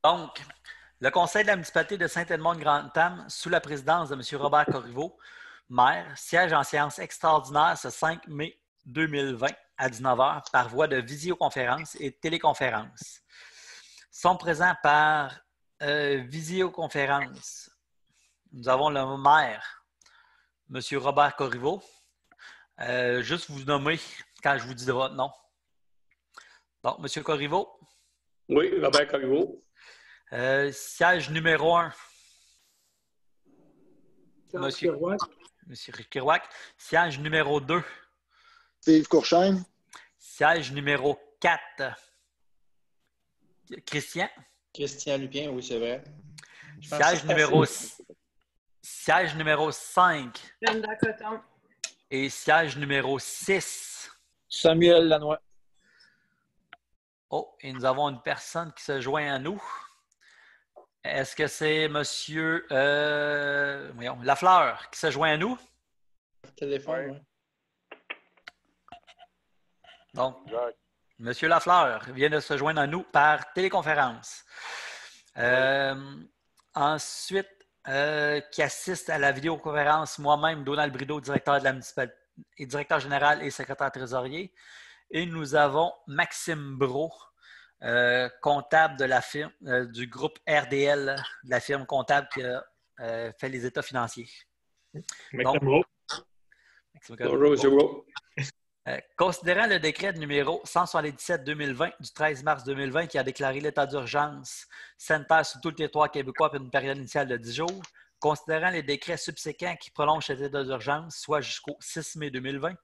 Donc, le Conseil de la municipalité de Saint-Edmond-Grand-Tam, sous la présidence de M. Robert Corriveau, maire, siège en séance extraordinaire ce 5 mai 2020 à 19 h par voie de visioconférence et téléconférence. Sont présents par visioconférence. Nous avons le maire, M. Robert Corriveau. Juste vous nommer quand je vous dis votre nom. Donc, M. Corriveau. Oui, Robert Corriveau. Siège numéro 1. Monsieur Kirouac. Siège numéro 2. Steve Courchaine. Siège numéro 4. Christian. Christian Lupien, oui, c'est vrai. Siège numéro 5. Brenda Coton. Et siège numéro 6. Samuel Lanois. Oh, et nous avons une personne qui se joint à nous. Est-ce que c'est M. Lafleur qui se joint à nous? Téléphone, oui. Donc, M. Lafleur vient de se joindre à nous par téléconférence. Ensuite, qui assiste à la vidéoconférence, moi-même, Donald Brideau, directeur de la municipalité, et directeur général et secrétaire trésorier. Et nous avons Maxime Brault, comptable de la firme, du groupe RDL, de la firme comptable qui a fait les états financiers. Maxime Brault. Bonjour, M. Brault. Considérant le décret numéro 177-2020 du 13 mars 2020 qui a déclaré l'état d'urgence sanitaire sur tout le territoire québécois pour une période initiale de 10 jours, considérant les décrets subséquents qui prolongent cet état d'urgence, soit jusqu'au 6 mai 2020,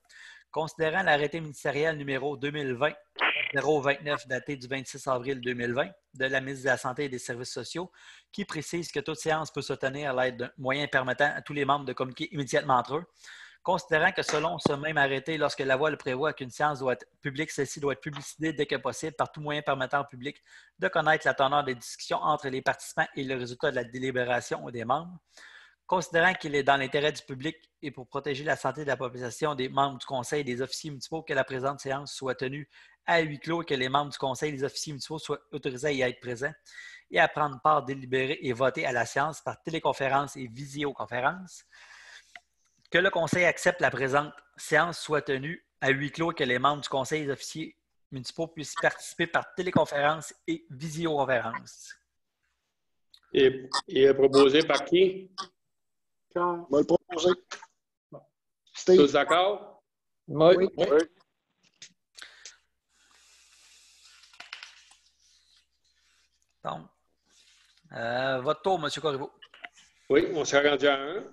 considérant l'arrêté ministériel numéro 2020-029 daté du 26 avril 2020 de la ministre de la Santé et des Services sociaux qui précise que toute séance peut se tenir à l'aide d'un moyen permettant à tous les membres de communiquer immédiatement entre eux. Considérant que selon ce même arrêté, lorsque la loi le prévoit qu'une séance doit être publique, celle-ci doit être publicitée dès que possible par tout moyen permettant au public de connaître la teneur des discussions entre les participants et le résultat de la délibération des membres. Considérant qu'il est dans l'intérêt du public et pour protéger la santé de la population des membres du Conseil et des officiers municipaux que la présente séance soit tenue à huis clos et que les membres du Conseil et des officiers municipaux soient autorisés à y être présents et à prendre part, délibérer et voter à la séance par téléconférence et visioconférence. Que le Conseil accepte la présente séance soit tenue à huis clos et que les membres du Conseil et des officiers municipaux puissent participer par téléconférence et visioconférence. Et proposé par qui? On va le proposer. Tous d'accord? Oui. Donc, votre tour, M. Corriveau. Oui, on s'est rendu à 1.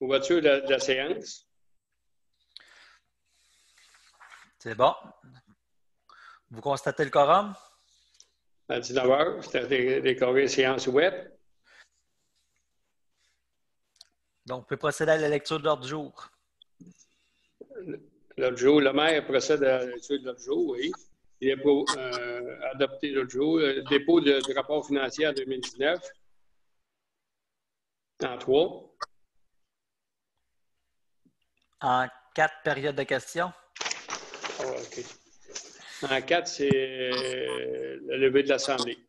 Ouverture de la séance. C'est bon. Vous constatez le quorum? À 19 h, c'était décoré séance web. Donc, vous pouvez procéder à la lecture de l'ordre du jour. L'autre jour, le maire procède à la lecture de l'autre jour, oui. Il est pour adopter l'autre jour le dépôt du rapport financier en 2019 en 3. En 4 périodes de questions. Oh, OK. En 4, c'est le lever de l'Assemblée.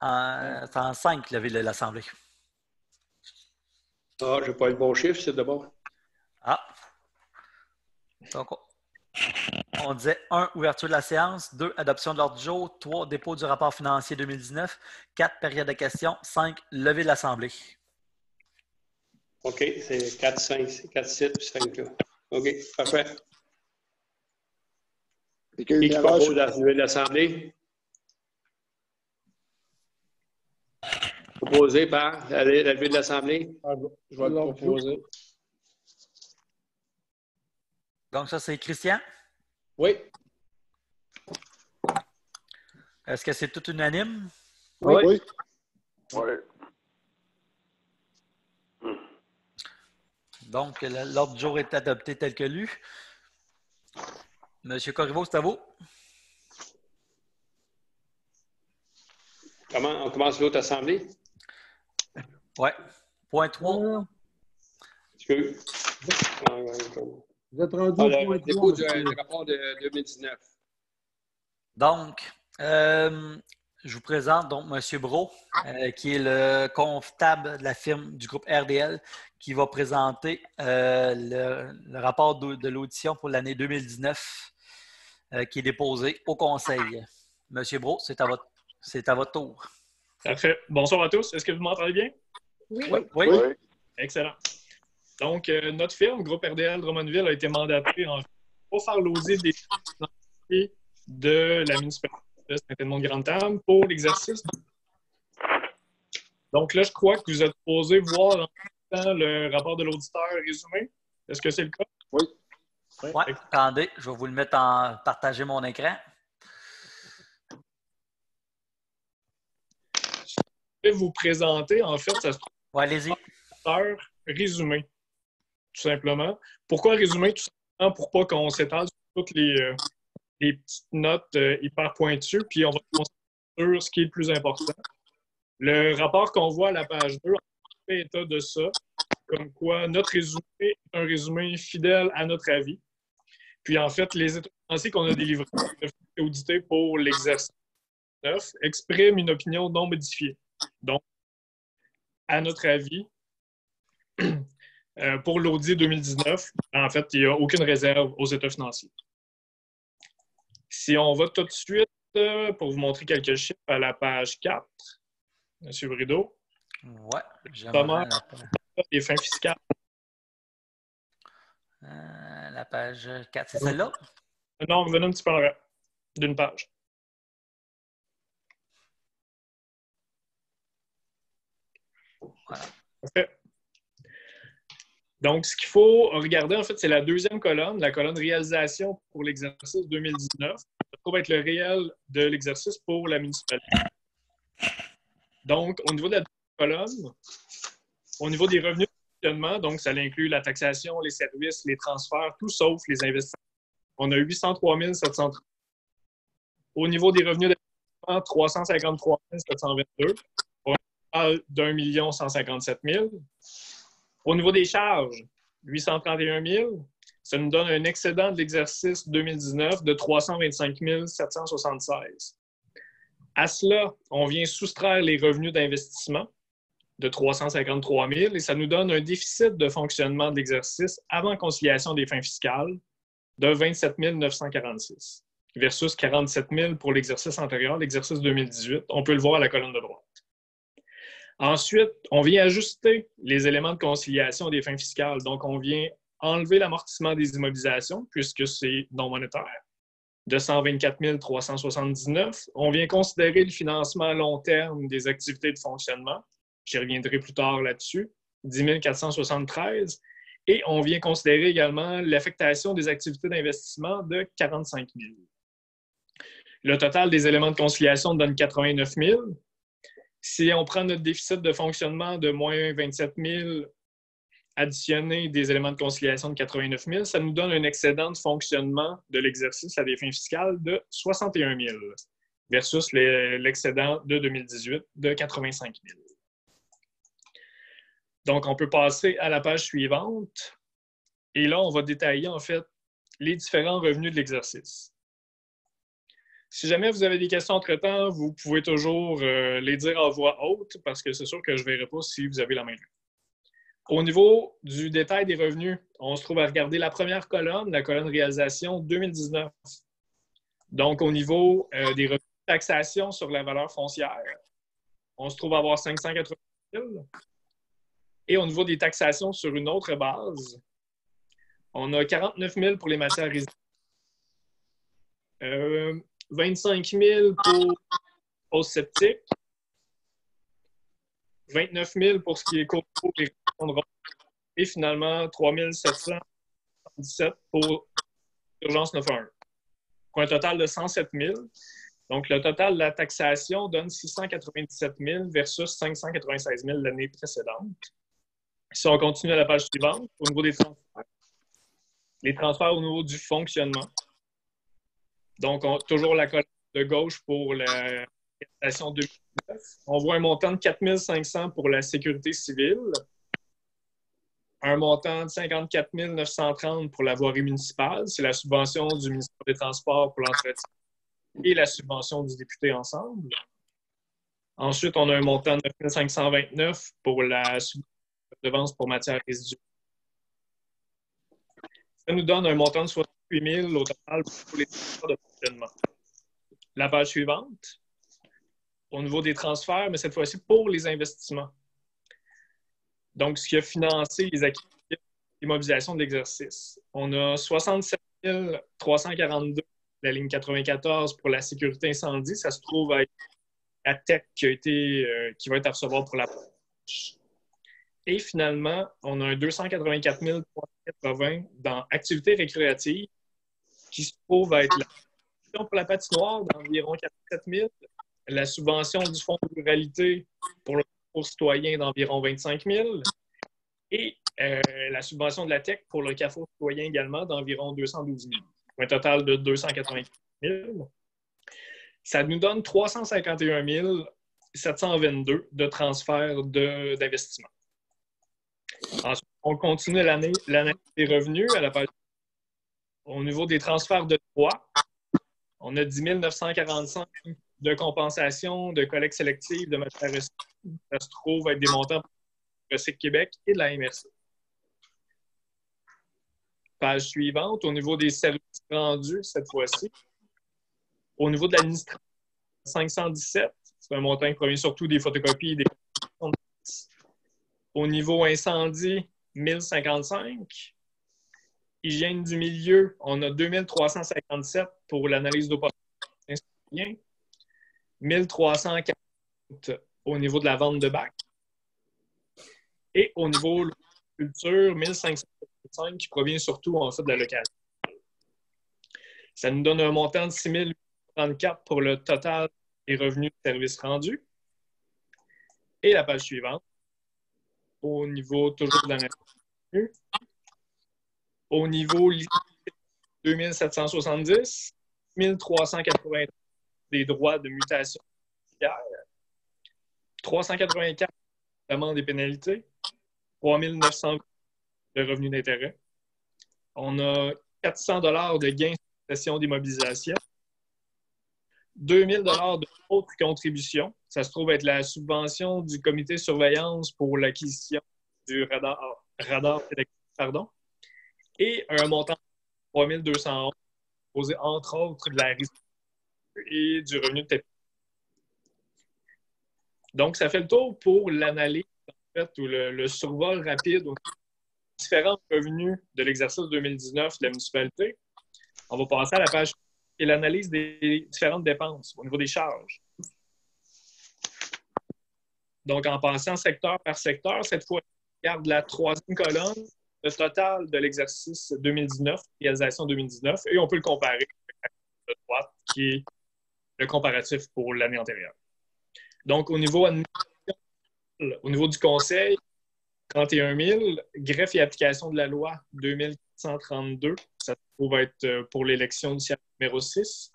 C'est en 5, lever de l'Assemblée. Ah, je n'ai pas le bon chiffre, c'est d'abord. Ah. Donc, on disait 1, ouverture de la séance. 2, adoption de l'ordre du jour. 3, dépôt du rapport financier 2019. 4, période de questions. 5, lever de l'Assemblée. OK, c'est 4, 5, 4, 7 puis 5 là. OK, parfait. Qui propose la levée de l'Assemblée? Proposé par la levée de l'Assemblée? Je vais le proposer. Donc, ça, c'est Christian? Oui. Est-ce que c'est tout unanime? Oui. Donc, l'ordre du jour est adopté tel que lu. Monsieur Corriveau, c'est à vous. Comment on commence l'autre assemblée? Oui. Point 3. Excuse. Vous êtes rendu au point 3. Le dépôt du rapport de 2019. Donc, Je vous présente donc M. Brault, qui est le comptable de la firme du groupe RDL, qui va présenter le rapport de l'audition pour l'année 2019 qui est déposé au Conseil. M. Brault, c'est à votre tour. Parfait. Bonsoir à tous. Est-ce que vous m'entendez bien? Oui. Oui. Excellent. Donc, notre firme, Groupe RDL Drummondville, a été mandatée pour faire l'audit des financiers de la municipalité de Saint-Edmond-de-Grande-Table pour l'exercice. Donc là, je crois que vous êtes supposé voir en même temps le rapport de l'auditeur résumé. Est-ce que c'est le cas? Oui. Oui. Attendez, je vais vous le mettre en partager mon écran. Je vais vous présenter, en fait, ça se trouve Oui, allez-y. résumé, tout simplement. Pourquoi résumé? Tout simplement pour pas qu'on s'étale sur toutes les petites notes hyper pointues, puis on va se concentrer sur ce qui est le plus important. Le rapport qu'on voit à la page 2 fait état de ça, comme quoi notre résumé est un résumé fidèle à notre avis. Puis en fait, les états financiers qu'on a délivrés, audités pour l'exercice 9, expriment une opinion non modifiée. Donc, à notre avis, pour l'audit 2019, en fait, il n'y a aucune réserve aux états financiers. Si on va tout de suite, pour vous montrer quelques chiffres, à la page 4, M. Brideau. Oui, j'aimerais les fins fiscales. La page 4, c'est celle-là? Non, revenons un petit peu en arrière d'une page. Voilà. Parfait. Donc, ce qu'il faut regarder, en fait, c'est la deuxième colonne, la colonne réalisation pour l'exercice 2019. Ça trouve être le réel de l'exercice pour la municipalité. Donc, au niveau de la deuxième colonne, au niveau des revenus de fonctionnement, donc ça inclut la taxation, les services, les transferts, tout sauf les investissements. On a 803 730. Au niveau des revenus d'investissement, 353 722. On a d'1 157 000. Au niveau des charges, 831 000. Ça nous donne un excédent de l'exercice 2019 de 325 776. À cela, on vient soustraire les revenus d'investissement de 353 000 et ça nous donne un déficit de fonctionnement de l'exercice avant conciliation des fins fiscales de 27 946 versus 47 000 pour l'exercice antérieur, l'exercice 2018. On peut le voir à la colonne de droite. Ensuite, on vient ajuster les éléments de conciliation des fins fiscales. Donc, on vient enlever l'amortissement des immobilisations, puisque c'est non monétaire, de 124 379. On vient considérer le financement à long terme des activités de fonctionnement. J'y reviendrai plus tard là-dessus. 10 473. Et on vient considérer également l'affectation des activités d'investissement de 45 000. Le total des éléments de conciliation donne 89 000. Si on prend notre déficit de fonctionnement de moins 27 000 additionné des éléments de conciliation de 89 000, ça nous donne un excédent de fonctionnement de l'exercice à des fins fiscales de 61 000 versus l'excédent de 2018 de 85 000. Donc, on peut passer à la page suivante. Et là, on va détailler en fait les différents revenus de l'exercice. Si jamais vous avez des questions entre-temps, vous pouvez toujours les dire à voix haute parce que c'est sûr que je ne verrai pas si vous avez la main levée. Au niveau du détail des revenus, on se trouve à regarder la première colonne, la colonne réalisation 2019. Donc, au niveau des revenus de taxation sur la valeur foncière, on se trouve à avoir 580 000. Et au niveau des taxations sur une autre base, on a 49 000 pour les matières résiduelles. 25 000 pour fosse septique, 29 000 pour ce qui est cours et finalement 3 717 pour l'urgence 911. Pour un total de 107 000. Donc, le total de la taxation donne 697 000 versus 596 000 l'année précédente. Si on continue à la page suivante, au niveau des transferts, les transferts au niveau du fonctionnement. Donc, toujours la colonne de gauche pour la taxation 2019. On voit un montant de 4 500 pour la sécurité civile, un montant de 54 930 pour la voirie municipale, c'est la subvention du ministère des Transports pour l'entretien et la subvention du député ensemble. Ensuite, on a un montant de 9 529 pour la redevance pour matières résiduelles. Ça nous donne un montant de 68 000 au total pour les transferts de fonctionnement. La page suivante, au niveau des transferts, mais cette fois-ci pour les investissements. Donc, ce qui a financé les activités d'immobilisation de l'exercice. On a 67 342 de la ligne 94 pour la sécurité incendie. Ça se trouve à la TEC qui va être à recevoir pour la poche. Et finalement, on a un 284 380 dans activités récréatives qui se trouve à être la subvention pour la patinoire d'environ 47 000, la subvention du Fonds de ruralité pour le concours citoyen d'environ 25 000 et la subvention de la TEC pour le CAFO citoyen également d'environ 212 000. Un total de 284 000. Ça nous donne 351 722 de transferts d'investissement. Ensuite, on continue l'année des revenus à la page. Au niveau des transferts de droits, on a 10 945 de compensation de collecte sélective de matières recyclées. Ça se trouve être des montants pour Recycle Québec et de la MRC. Page suivante, au niveau des services rendus, cette fois-ci, au niveau de l'administration, 517, c'est un montant qui provient surtout des photocopies et des au niveau incendie, 1055. Hygiène du milieu, on a 2357 pour l'analyse d'eau potable. 1340 au niveau de la vente de bac. Et au niveau de la culture, 1555 qui provient surtout en fait de la location. Ça nous donne un montant de 6 834 pour le total des revenus de services rendus. Et la page suivante. Au niveau toujours de la au niveau 2770, 1380 des droits de mutation, 384 d'amende et pénalités, 3900 de revenus d'intérêt. On a 400 $ de gains sur cession d'immobilisation, 2000 $ d'autres contributions. Ça se trouve être la subvention du comité de surveillance pour l'acquisition du radar électrique, et un montant de 3211 posé entre autres de la risque et du revenu de TP. Donc, ça fait le tour pour l'analyse, en fait, ou le survol rapide aux différents revenus de l'exercice 2019 de la municipalité. On va passer à la page et l'analyse des différentes dépenses au niveau des charges. Donc, en passant secteur par secteur, cette fois, on regarde la troisième colonne, le total de l'exercice 2019, réalisation 2019, et on peut le comparer avec la colonne de droite, qui est le comparatif pour l'année antérieure. Donc, au niveau du conseil, 31 000, greffe et application de la loi 2432, ça se trouve être pour l'élection du siège numéro 6.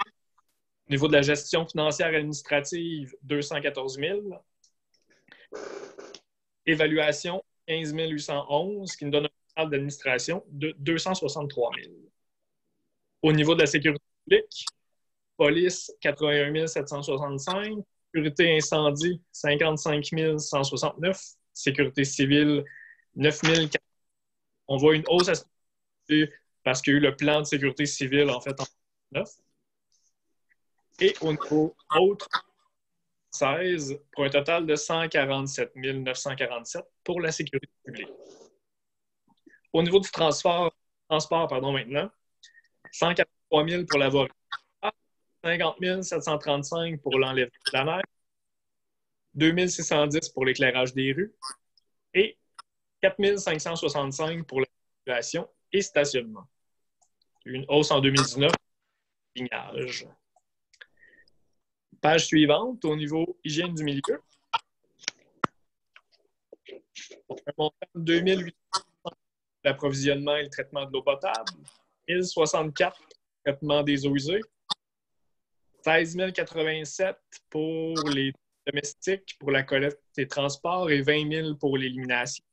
Au niveau de la gestion financière administrative, 214 000. Évaluation, 15 811, qui nous donne un total d'administration de 263 000. Au niveau de la sécurité publique, police, 81 765. Sécurité incendie, 55 169. Sécurité civile, 9 400. On voit une hausse à ce niveau parce qu'il y a eu le plan de sécurité civile, en fait, en 2009. Et au niveau autre, 16, pour un total de 147 947 pour la sécurité publique. Au niveau du transport maintenant, 143 000 pour la voirie, 50 735 pour l'enlèvement de la mer, 2 610 pour l'éclairage des rues et 4 565 pour la circulation et stationnement. Une hausse en 2019, lignage. Page suivante, au niveau hygiène du milieu. Un montant de 2 800 pour l'approvisionnement et le traitement de l'eau potable, 1 064 pour le traitement des eaux usées, 16 087 pour les domestiques, pour la collecte et transport et 20 000 pour l'élimination.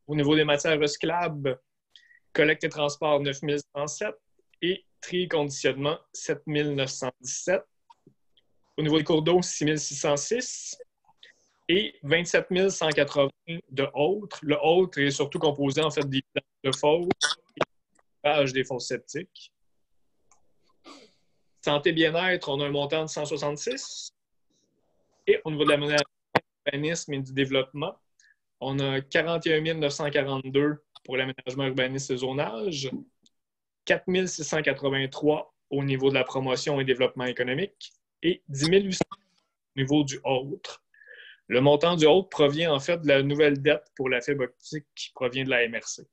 Au niveau des matières recyclables, collecte et transport 9 107 et tri et conditionnement 7 917. Au niveau des cours d'eau, 6 606. et 27 180 de autres. Le autre est surtout composé en fait des plans de fosses et des fosses septiques. Santé bien-être, on a un montant de 166. Et au niveau de l'aménagement, l'urbanisme et du développement, on a 41 942 pour l'aménagement urbanisme et zonage, 4 683 au niveau de la promotion et développement économique et 10 800 au niveau du autre. Le montant du autre provient en fait de la nouvelle dette pour la fibre optique qui provient de la MRC.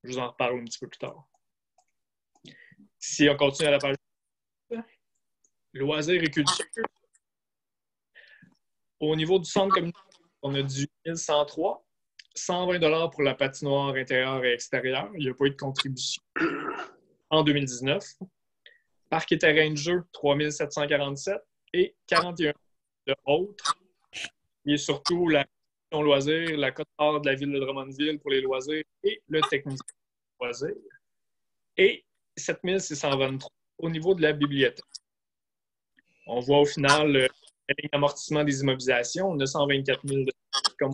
Je vous en reparle un petit peu plus tard. Si on continue à la page loisirs et culture, au niveau du centre communautaire, on a du 1103, 120 $ pour la patinoire intérieure et extérieure. Il n'y a pas eu de contribution en 2019. Parc et terrain de jeu, 3 747 et 41 de autres. Il y a surtout la loisirs, la cote-part de la ville de Drummondville pour les loisirs et le technicien de loisirs. Et 7 623 au niveau de la bibliothèque. On voit au final le ligne d'amortissement des immobilisations, 924 000 comme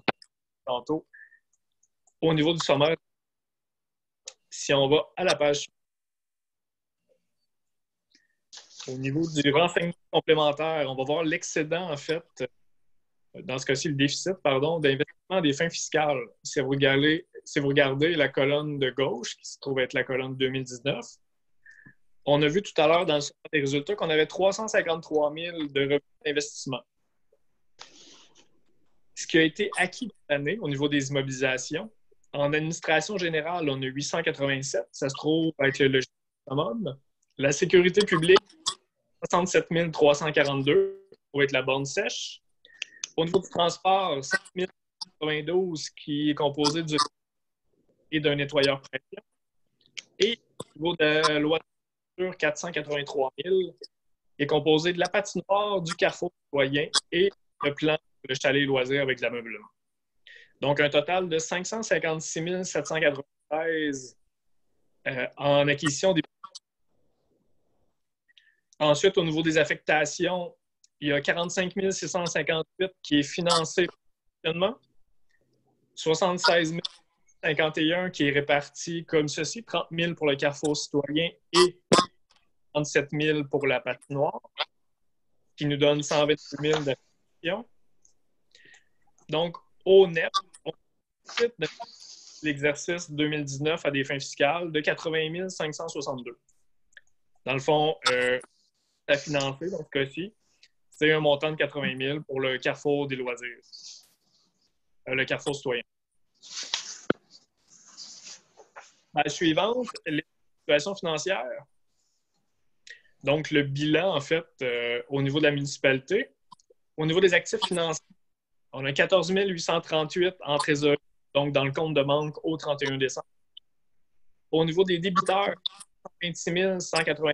tantôt. Au niveau du sommaire, si on va à la page au niveau du renseignement complémentaire, on va voir l'excédent, en fait, dans ce cas-ci, le déficit, pardon, d'investissement des fins fiscales. Si vous regardez la colonne de gauche, qui se trouve être la colonne 2019, on a vu tout à l'heure dans le sommaire des résultats qu'on avait 353 000 de revenus d'investissement. Ce qui a été acquis cette année au niveau des immobilisations, en administration générale, on a 887, ça se trouve avec le logis autonome. La sécurité publique, 67 342 pour être la borne sèche. Au niveau du transport, 5 092 qui est composé et d'un nettoyeur pression. Et au niveau de la loi 483 000 est composé de la patinoire, du carrefour citoyen et le plan de chalet loisirs avec l'ameublement. Donc, un total de 556 793 en acquisition des... Ensuite, au niveau des affectations, il y a 45 658 qui est financé par le fonctionnement, 76 051 qui est réparti comme ceci, 30 000 pour le carrefour citoyen et 37 000 pour la patinoire, qui nous donne 128 000 d'affectation. Donc, au net, on cite l'exercice 2019 à des fins fiscales de 80 562. Dans le fond, à financer, dans ce cas-ci, c'est un montant de 80 000 pour le carrefour des loisirs, le carrefour citoyen. Page suivante, les situations financières. Donc, le bilan, en fait, au niveau de la municipalité. Au niveau des actifs financiers, on a 14 838 en trésorerie, donc dans le compte de banque au 31 décembre. Au niveau des débiteurs, 26 180.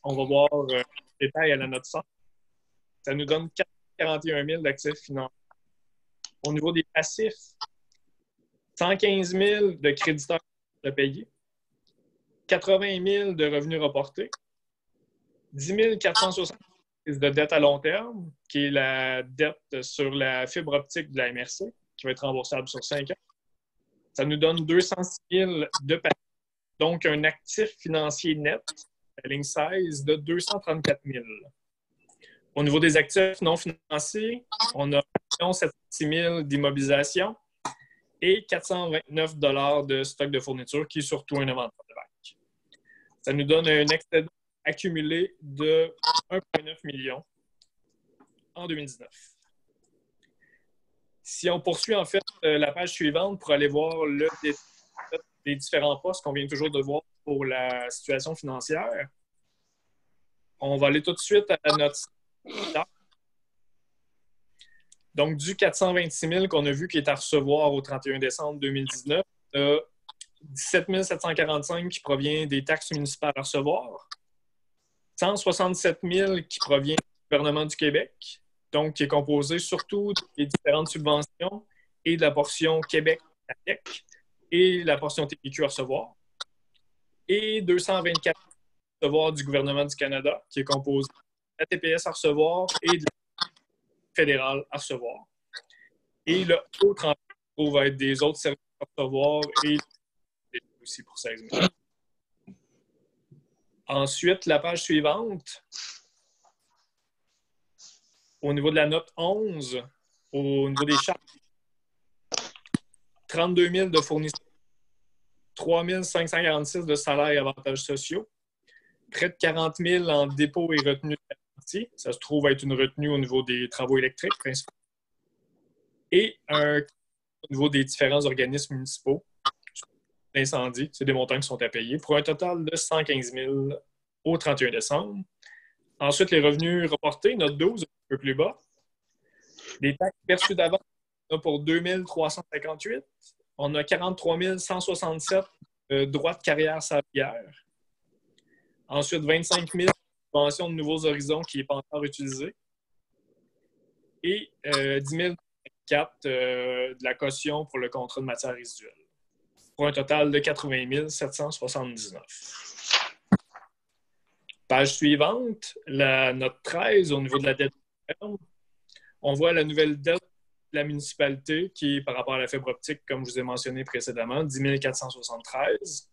On va voir le détail à la note 100. Ça nous donne 41 000 d'actifs financiers. Au niveau des passifs, 115 000 de créditeurs à payer, 80 000 de revenus reportés, 10 460 de dette à long terme, qui est la dette sur la fibre optique de la MRC, qui va être remboursable sur 5 ans. Ça nous donne 206 000 de passifs, donc un actif financier net, la ligne 16, de 234 000. Au niveau des actifs non financiers, on a 176 000 d'immobilisation et 429 $ de stock de fourniture, qui est surtout un inventaire de banque. Ça nous donne un excédent accumulé de 1,9 million en 2019. Si on poursuit en fait la page suivante pour aller voir le détail des différents postes qu'on vient toujours de voir pour la situation financière, on va aller tout de suite à notre... Donc, du 426 000 qu'on a vu qui est à recevoir au 31 décembre 2019, 17 745 qui provient des taxes municipales à recevoir, 167 000 qui provient du gouvernement du Québec, donc qui est composé surtout des différentes subventions et de la portion Québec et la portion TPQ à recevoir, et 224 à recevoir du gouvernement du Canada, qui est composé de la TPS à recevoir et de la fédérale à recevoir. Et le autre en haut va être des autres services à recevoir et aussi pour 16 000. Ensuite, la page suivante, au niveau de la note 11, au niveau des charges, 32 000 de fournisseurs, 3 546 de salaires et avantages sociaux, près de 40 000 en dépôt et retenue de garantie. Ça se trouve être une retenue au niveau des travaux électriques, principalement. Et au niveau des différents organismes municipaux, l'incendie, c'est des montants qui sont à payer, pour un total de 115 000 au 31 décembre. Ensuite, les revenus reportés, note 12, un peu plus bas. Les taxes perçues d'avance, on a pour 2 358. On a 43 167 droits de carrière salariale. Ensuite, 25 000 subventions de Nouveaux Horizons qui n'est pas encore utilisée. Et 10 004 de la caution pour le contrat de matière résiduelle. Pour un total de 80 779. Page suivante, la note 13, au niveau de la dette ferme, on voit la nouvelle dette de la municipalité qui est par rapport à la fibre optique, comme je vous ai mentionné précédemment, 10 473.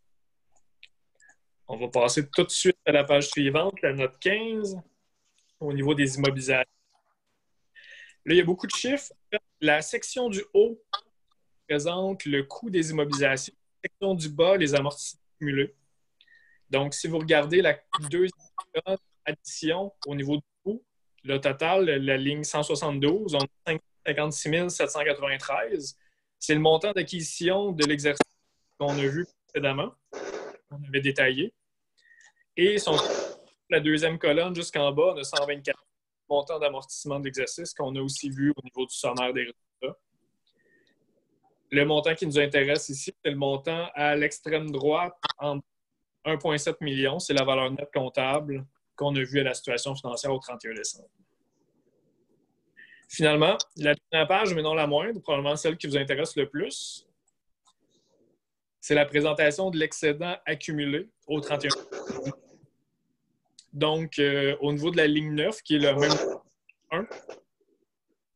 On va passer tout de suite à la page suivante, la note 15, au niveau des immobilisations. Là, il y a beaucoup de chiffres. La section du haut présente le coût des immobilisations. La section du bas, les amortissements cumulés. Donc, si vous regardez la deuxième addition au niveau du coût, le total, la ligne 172, on a 56 793. C'est le montant d'acquisition de l'exercice qu'on a vu précédemment, qu'on avait détaillé. Et la deuxième colonne jusqu'en bas, on a 124 montant d'amortissement de l'exercice qu'on a aussi vu au niveau du sommaire des résultats. Le montant qui nous intéresse ici, c'est le montant à l'extrême droite en 1,7 million. C'est la valeur nette comptable qu'on a vue à la situation financière au 31 décembre. Finalement, la dernière page, mais non la moindre, probablement celle qui vous intéresse le plus, c'est la présentation de l'excédent accumulé au 31 décembre. Donc, au niveau de la ligne 9, qui est le même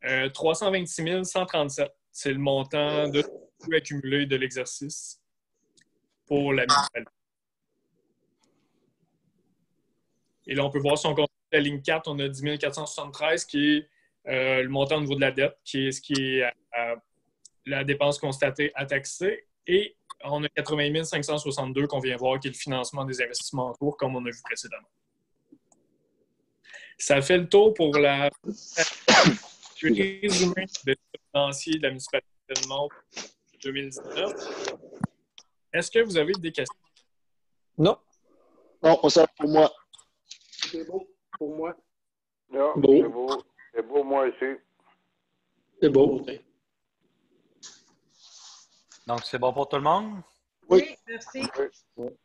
1, 326 137. C'est le montant de coût accumulé de l'exercice pour la municipalité. Et là, on peut voir son compte. La ligne 4, on a 10 473 qui est le montant au niveau de la dette, qui est ce qui est la dépense constatée à taxer. Et on a 80 562 qu'on vient voir, qui est le financement des investissements en cours, comme on a vu précédemment. Ça fait le tour pour le résumé de financier de la municipalité de Mont 2019. Est-ce que vous avez des questions? Non. Non, ça pour moi. C'est beau pour moi. Non, Beau. c'est beau. C'est beau, moi aussi. C'est beau. Donc, c'est bon pour tout le monde? Oui. Merci. OK.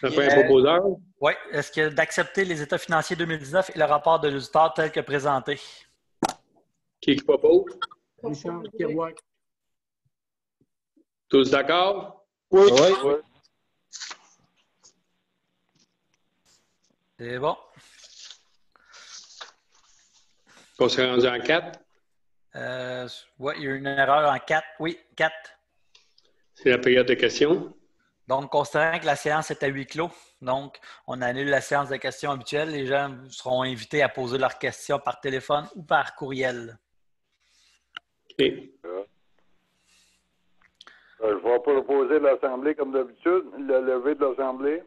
Ça fait un proposeur. Oui. Est-ce que d'accepter les états financiers 2019 et le rapport de l'auditeur tel que présenté? Qui propose? Richard Kerouac. Tous d'accord? Oui. Oui. C'est bon. On s'est rendu en 4. Oui, il y a eu une erreur en 4. Oui, 4. C'est la période de questions. Donc, considérant que la séance est à huis clos, donc on annule la séance de questions habituelle. Les gens seront invités à poser leurs questions par téléphone ou par courriel. OK. Je vais proposer l'Assemblée comme d'habitude, le lever de l'Assemblée.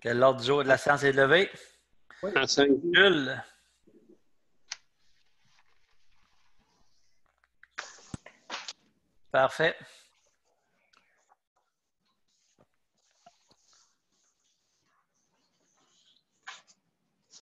Que l'ordre du jour de la séance est levé. En 5. Jules. Parfait.